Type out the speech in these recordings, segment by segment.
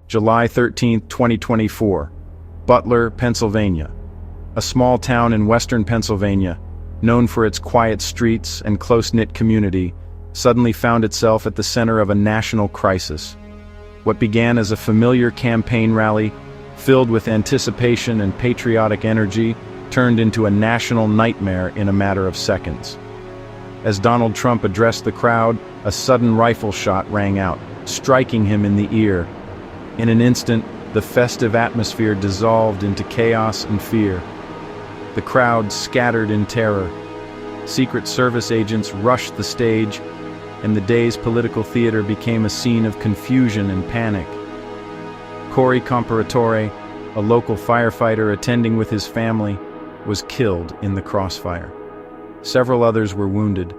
July 13, 2024, Butler, Pennsylvania. A small town in western Pennsylvania, known for its quiet streets and close-knit community, suddenly found itself at the center of a national crisis. What began as a familiar campaign rally, filled with anticipation and patriotic energy, turned into a national nightmare in a matter of seconds. As Donald Trump addressed the crowd, a sudden rifle shot rang out, striking him in the ear. In an instant, the festive atmosphere dissolved into chaos and fear. The crowd scattered in terror. Secret Service agents rushed the stage, and the day's political theater became a scene of confusion and panic. Corey Comparatore, a local firefighter attending with his family, was killed in the crossfire. Several others were wounded,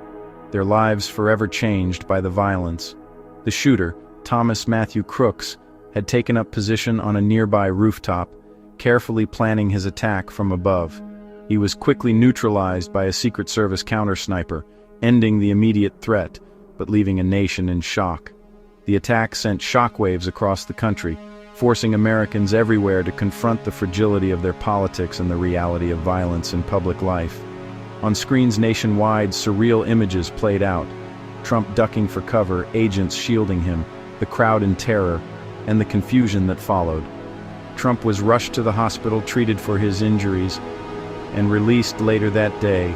their lives forever changed by the violence. The shooter, Thomas Matthew Crooks, had taken up position on a nearby rooftop, carefully planning his attack from above. He was quickly neutralized by a Secret Service counter-sniper, ending the immediate threat, but leaving a nation in shock. The attack sent shockwaves across the country, forcing Americans everywhere to confront the fragility of their politics and the reality of violence in public life. On screens nationwide, surreal images played out. Trump ducking for cover, agents shielding him, the crowd in terror, and the confusion that followed. Trump was rushed to the hospital, treated for his injuries, and released later that day,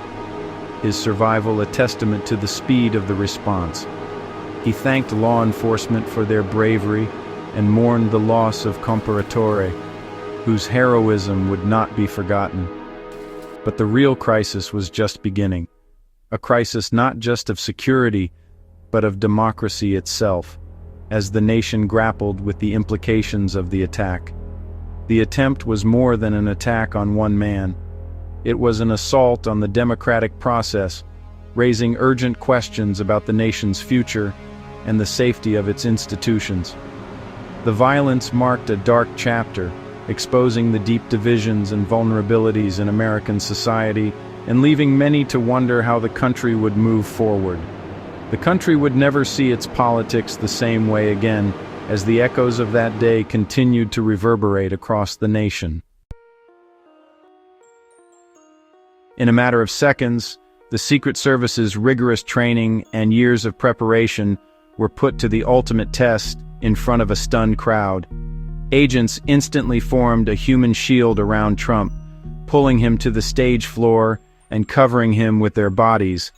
his survival a testament to the speed of the response. He thanked law enforcement for their bravery and mourned the loss of Comparatore, whose heroism would not be forgotten. But the real crisis was just beginning. A crisis not just of security, but of democracy itself, as the nation grappled with the implications of the attack. The attempt was more than an attack on one man. It was an assault on the democratic process, raising urgent questions about the nation's future and the safety of its institutions. The violence marked a dark chapter, exposing the deep divisions and vulnerabilities in American society and leaving many to wonder how the country would move forward. The country would never see its politics the same way again, as the echoes of that day continued to reverberate across the nation. In a matter of seconds, the Secret Service's rigorous training and years of preparation were put to the ultimate test in front of a stunned crowd. Agents instantly formed a human shield around Trump, pulling him to the stage floor and covering him with their bodies,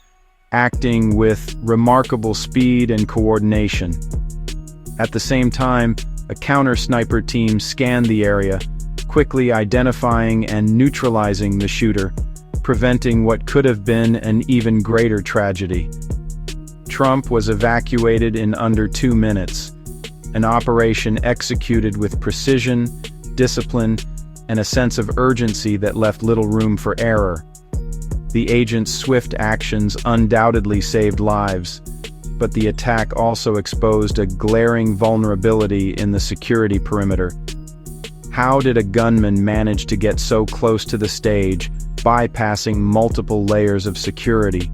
acting with remarkable speed and coordination. At the same time, a counter-sniper team scanned the area, quickly identifying and neutralizing the shooter, preventing what could have been an even greater tragedy. Trump was evacuated in under 2 minutes, an operation executed with precision, discipline, and a sense of urgency that left little room for error. The agent's swift actions undoubtedly saved lives, but the attack also exposed a glaring vulnerability in the security perimeter. How did a gunman manage to get so close to the stage, bypassing multiple layers of security?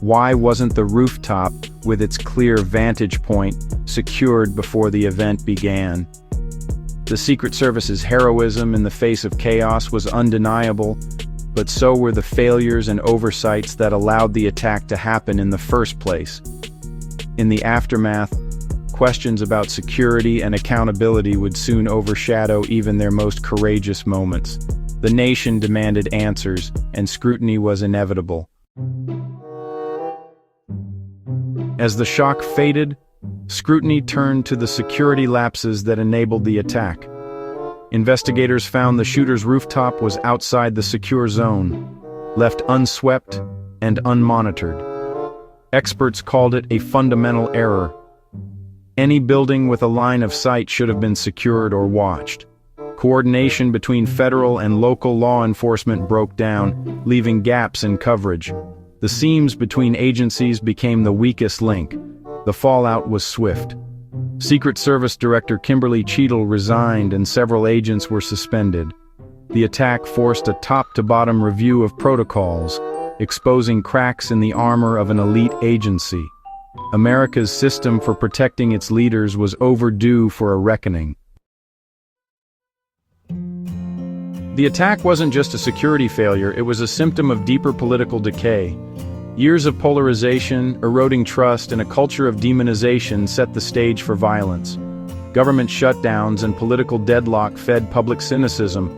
Why wasn't the rooftop, with its clear vantage point, secured before the event began? The Secret Service's heroism in the face of chaos was undeniable, but so were the failures and oversights that allowed the attack to happen in the first place. In the aftermath, questions about security and accountability would soon overshadow even their most courageous moments. The nation demanded answers, and scrutiny was inevitable. As the shock faded, scrutiny turned to the security lapses that enabled the attack. Investigators found the shooter's rooftop was outside the secure zone, left unswept and unmonitored. Experts called it a fundamental error. Any building with a line of sight should have been secured or watched. Coordination between federal and local law enforcement broke down, leaving gaps in coverage. The seams between agencies became the weakest link. The fallout was swift. Secret Service Director Kimberly Cheadle resigned and several agents were suspended. The attack forced a top-to-bottom review of protocols, exposing cracks in the armor of an elite agency. America's system for protecting its leaders was overdue for a reckoning. The attack wasn't just a security failure, it was a symptom of deeper political decay. Years of polarization, eroding trust, and a culture of demonization set the stage for violence. Government shutdowns and political deadlock fed public cynicism,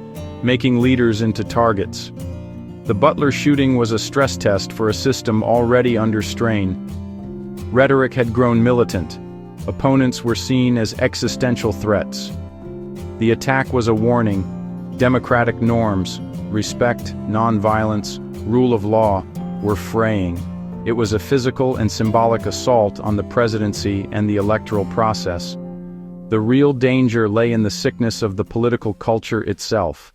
making leaders into targets. The Butler shooting was a stress test for a system already under strain. Rhetoric had grown militant. Opponents were seen as existential threats. The attack was a warning. Democratic norms, respect, nonviolence, rule of law, were fraying. It was a physical and symbolic assault on the presidency and the electoral process. The real danger lay in the sickness of the political culture itself.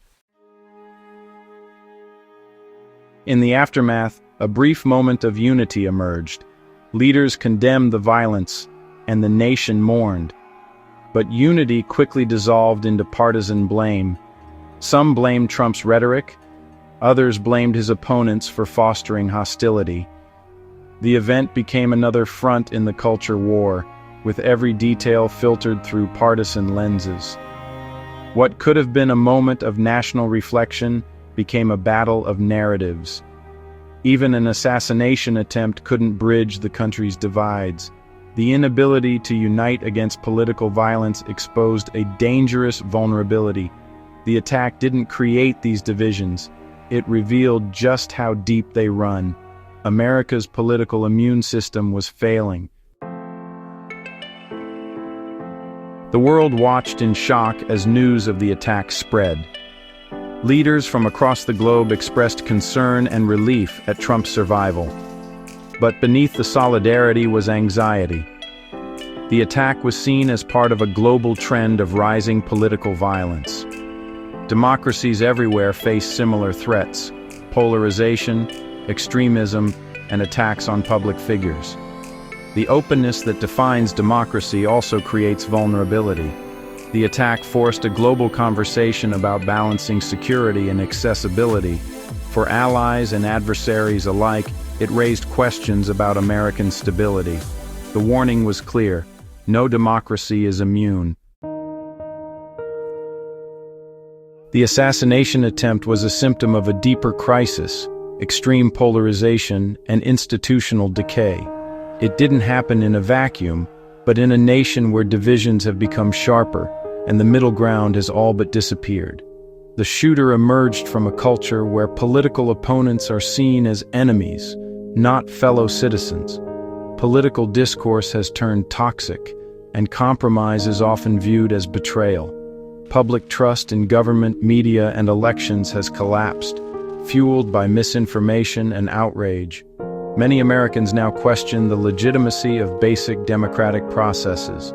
In the aftermath, a brief moment of unity emerged. Leaders condemned the violence, and the nation mourned. But unity quickly dissolved into partisan blame. Some blamed Trump's rhetoric, others blamed his opponents for fostering hostility. The event became another front in the culture war, with every detail filtered through partisan lenses. What could have been a moment of national reflection became a battle of narratives. Even an assassination attempt couldn't bridge the country's divides. The inability to unite against political violence exposed a dangerous vulnerability. The attack didn't create these divisions. It revealed just how deep they run. America's political immune system was failing. The world watched in shock as news of the attack spread. Leaders from across the globe expressed concern and relief at Trump's survival. But beneath the solidarity was anxiety. The attack was seen as part of a global trend of rising political violence. Democracies everywhere face similar threats: polarization, extremism, and attacks on public figures. The openness that defines democracy also creates vulnerability. The attack forced a global conversation about balancing security and accessibility. For allies and adversaries alike, it raised questions about American stability. The warning was clear: no democracy is immune. The assassination attempt was a symptom of a deeper crisis: extreme polarization and institutional decay. It didn't happen in a vacuum, but in a nation where divisions have become sharper and the middle ground has all but disappeared. The shooter emerged from a culture where political opponents are seen as enemies, not fellow citizens. Political discourse has turned toxic, and compromise is often viewed as betrayal. Public trust in government, media, and elections has collapsed, fueled by misinformation and outrage. Many Americans now question the legitimacy of basic democratic processes.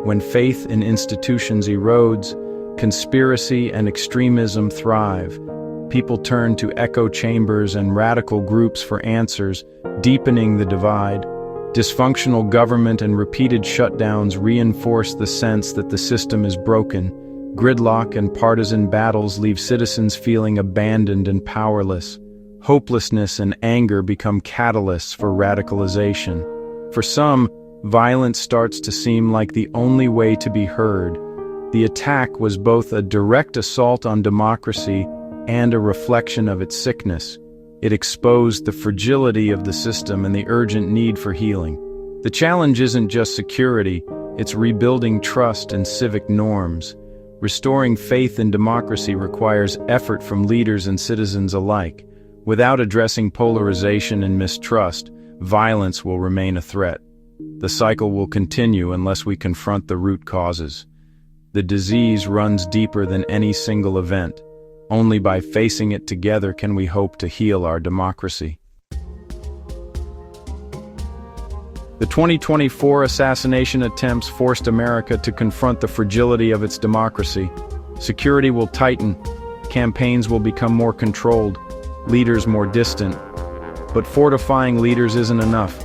When faith in institutions erodes, conspiracy and extremism thrive. People turn to echo chambers and radical groups for answers, deepening the divide. Dysfunctional government and repeated shutdowns reinforce the sense that the system is broken. Gridlock and partisan battles leave citizens feeling abandoned and powerless. Hopelessness and anger become catalysts for radicalization. For some, violence starts to seem like the only way to be heard. The attack was both a direct assault on democracy and a reflection of its sickness. It exposed the fragility of the system and the urgent need for healing. The challenge isn't just security, it's rebuilding trust and civic norms. Restoring faith in democracy requires effort from leaders and citizens alike. Without addressing polarization and mistrust, violence will remain a threat. The cycle will continue unless we confront the root causes. The disease runs deeper than any single event. Only by facing it together can we hope to heal our democracy. The 2024 assassination attempts forced America to confront the fragility of its democracy. Security will tighten, campaigns will become more controlled, leaders more distant. But fortifying leaders isn't enough.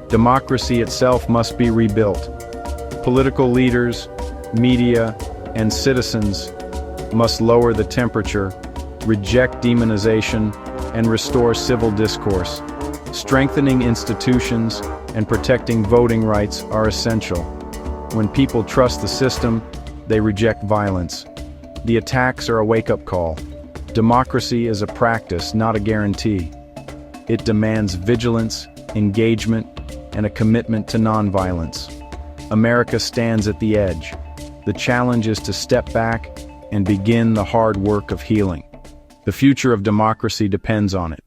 Democracy itself must be rebuilt. Political leaders, media, and citizens must lower the temperature, reject demonization, and restore civil discourse. Strengthening institutions and protecting voting rights are essential. When people trust the system, they reject violence. The attacks are a wake-up call. Democracy is a practice, not a guarantee. It demands vigilance, engagement, and a commitment to nonviolence. America stands at the edge. The challenge is to step back and begin the hard work of healing. The future of democracy depends on it.